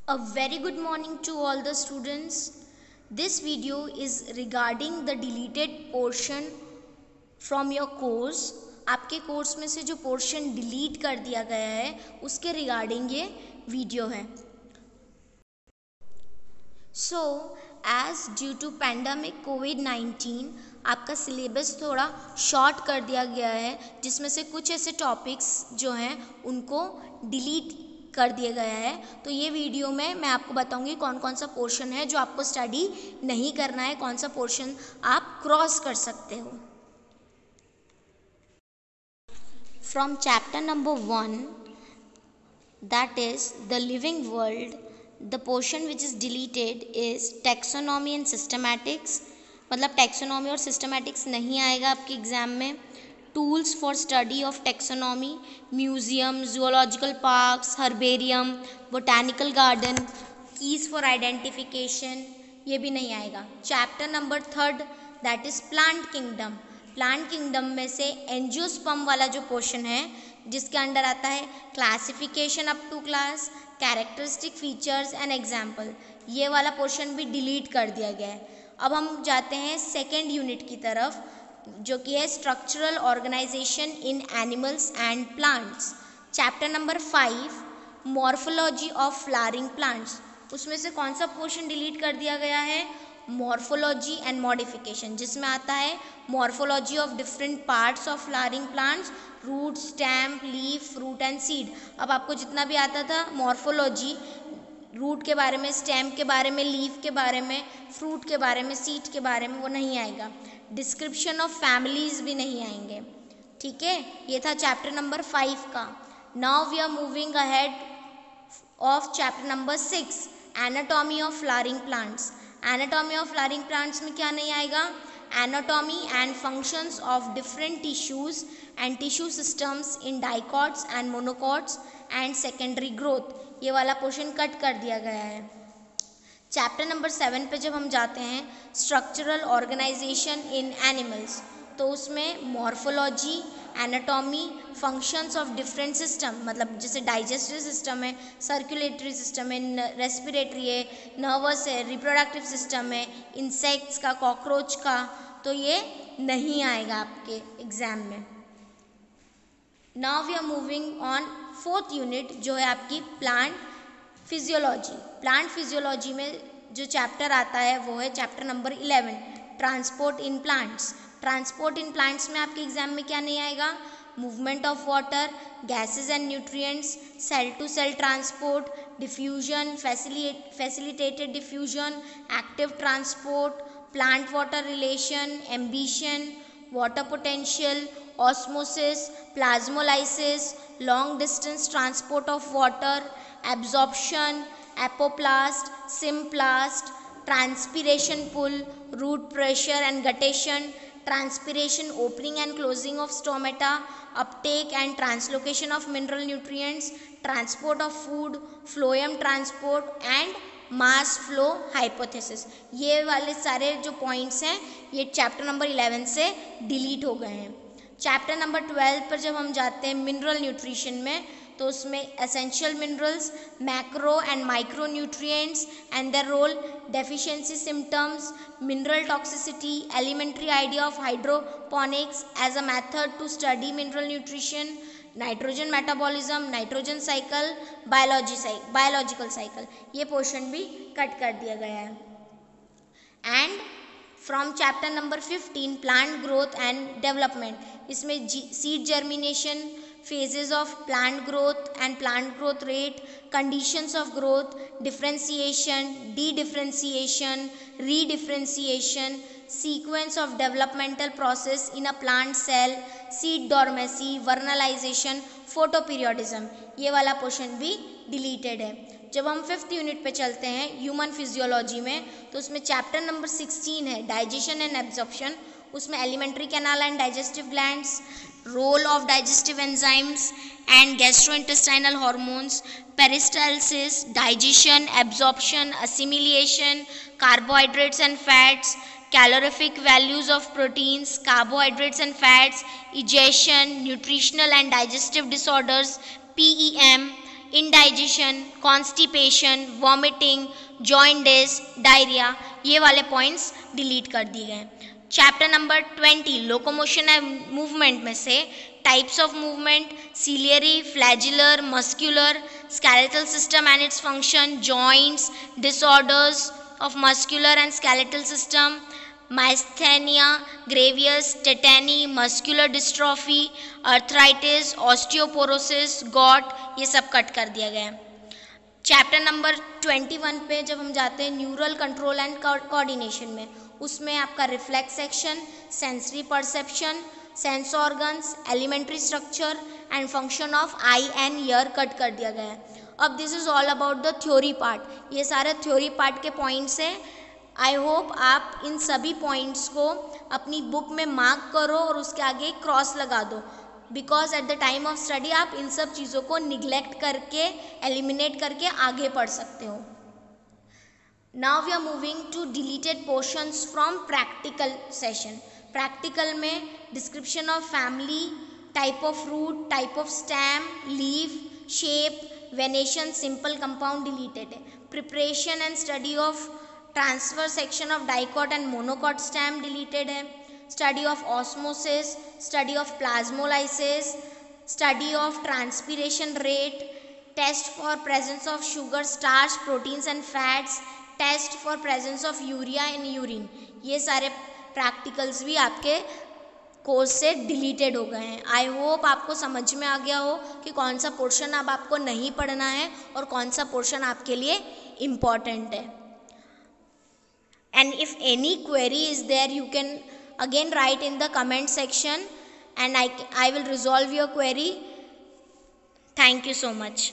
A very good morning to all the students. This video is regarding the deleted portion from your course. आपके course में से जो portion delete कर दिया गया है उसके रिगार्डिंग ये वीडियो है. So as due to pandemic कोविड-19 आपका सिलेबस थोड़ा शॉर्ट कर दिया गया है, जिसमें से कुछ ऐसे टॉपिक्स जो हैं उनको डिलीट कर दिया गया है. तो ये वीडियो में मैं आपको बताऊंगी कौन कौन सा पोर्शन है जो आपको स्टडी नहीं करना है, कौन सा पोर्शन आप क्रॉस कर सकते हो. From chapter number 1, that is the living world, the portion which is deleted is taxonomy and systematics. मतलब टैक्सोनॉमी और सिस्टमैटिक्स नहीं आएगा आपके एग्जाम में. Tools for study of taxonomy, museum, zoological parks, herbarium, botanical garden, keys for identification, ये भी नहीं आएगा. Chapter number 3 that is plant kingdom. Plant kingdom में से एंजियोस्पर्म वाला जो पोर्शन है जिसके अंडर आता है classification up to class, characteristic features and example, ये वाला पोर्शन भी डिलीट कर दिया गया है. अब हम जाते हैं सेकेंड यूनिट की तरफ, जो कि है structural organisation in animals and plants. Chapter number 5 morphology of flowering plants. उसमें से कौन सा पोर्शन डिलीट कर दिया गया है? मॉर्फोलॉजी एंड मॉडिफिकेशन, जिसमें आता है morphology of different parts of flowering plants, root, stem, leaf, fruit and seed. अब आपको जितना भी आता था मॉर्फोलॉजी, रूट के बारे में, स्टेम के बारे में, लीफ के बारे में, फ्रूट के बारे में, सीड के बारे में, वो नहीं आएगा. डिस्क्रिप्शन ऑफ फैमिलीज भी नहीं आएंगे. ठीक है, ये था चैप्टर नंबर 5 का. Now we are moving ahead of chapter number 6 anatomy of flowering plants. Anatomy of flowering plants में क्या नहीं आएगा? Anatomy and functions of different tissues and tissue systems in dicots and monocots and secondary growth, ये वाला portion cut कर दिया गया है. चैप्टर नंबर 7 पे जब हम जाते हैं स्ट्रक्चरल ऑर्गेनाइजेशन इन एनिमल्स, तो उसमें morphology, anatomy, functions of different system, मतलब जैसे डाइजेस्टिव सिस्टम है, सर्कुलेटरी सिस्टम है, रेस्पिरेटरी है, नर्वस है, रिप्रोडक्टिव सिस्टम है, इंसेक्ट्स का, कॉकरोच का, तो ये नहीं आएगा आपके एग्जाम में. Now we are moving on 4th unit, जो है आपकी प्लांट फिजियोलॉजी. प्लांट फिजियोलॉजी में जो चैप्टर आता है वो है chapter number 11 transport in plants. Transport in plants में आपके एग्जाम में क्या नहीं आएगा? Movement of water, gases and nutrients, cell to cell transport, diffusion, facilitated diffusion, active transport, plant water relation, imbibition, water potential, osmosis, plasmolysis, long distance transport of water, absorption, apoplast, symplast, transpiration pull, root pressure and guttation, transpiration, opening and closing of stomata, uptake and translocation of mineral nutrients, transport of food, phloem transport and mass flow hypothesis. ये वाले सारे जो points हैं ये chapter number 11 से delete हो गए हैं. चैप्टर नंबर 12 पर जब हम जाते हैं मिनरल न्यूट्रिशन में, तो उसमें essential minerals, macro and micro nutrients and their role, deficiency symptoms, mineral toxicity, elementary idea of hydroponics as a method to study mineral nutrition, nitrogen metabolism, nitrogen cycle, biological cycle, ये portion भी cut कर दिया गया है. And from chapter number 15 plant growth and development, इसमें seed germination, phases of plant growth and plant growth rate, conditions of growth, differentiation, de-differentiation, redifferentiation, sequence of developmental process in a plant cell, seed dormancy, vernalization, photoperiodism, ये वाला portion भी deleted है. जब हम 5th unit पे चलते हैं human physiology में, तो उसमें चैप्टर नंबर 16 है डाइजेशन एंड एब्जॉर्प्शन. उसमें alimentary canal and digestive glands, role of digestive enzymes and gastrointestinal hormones, peristalsis, digestion, absorption, assimilation, carbohydrates and fats, calorific values of proteins, carbohydrates and fats, egestion, nutritional and digestive disorders, PEM, indigestion, constipation, vomiting, jaundice, diarrhoea, ये वाले points delete कर दिए गए हैं। Chapter number 20 locomotion and movement में से types of movement, ciliary, flagellar, muscular, skeletal system and its function, joints, disorders of muscular and skeletal system, myasthenia gravis, tetany, muscular dystrophy, arthritis, osteoporosis, gout, ये सब cut कर दिया गया है। Chapter number 21 पे जब हम जाते हैं न्यूरल कंट्रोल एंड कोऑर्डिनेशन में, उसमें आपका reflex action, sensory perception, sense organs, elementary structure and function of eye and ear cut कर दिया गया है। अब this is all about the theory part. ये सारे थ्योरी पार्ट के पॉइंट्स हैं। आई होप आप इन सभी पॉइंट्स को अपनी बुक में मार्क करो और उसके आगे क्रॉस लगा दो, because at the time of study आप इन सब चीज़ों को निगलेक्ट करके, एलिमिनेट करके आगे पढ़ सकते हो। Now we are moving to deleted portions from practical session. Practical में description of family, type of root, type of stem, leaf, shape, venation, simple compound deleted है। Preparation and study of transfer section of dicot and monocot stem deleted है। Study of osmosis, study of plasmolysis, study of transpiration rate, test for presence of sugar, starch, proteins and fats, test for presence of urea in urine, ये सारे practicals भी आपके course से deleted हो गए हैं। I hope आपको समझ में आ गया हो कि कौन सा पोर्शन अब आपको नहीं पढ़ना है और कौन सा पोर्शन आपके लिए इम्पॉर्टेंट है। And if any query is there, you can again write in the comment section and I will resolve your query. Thank you so much.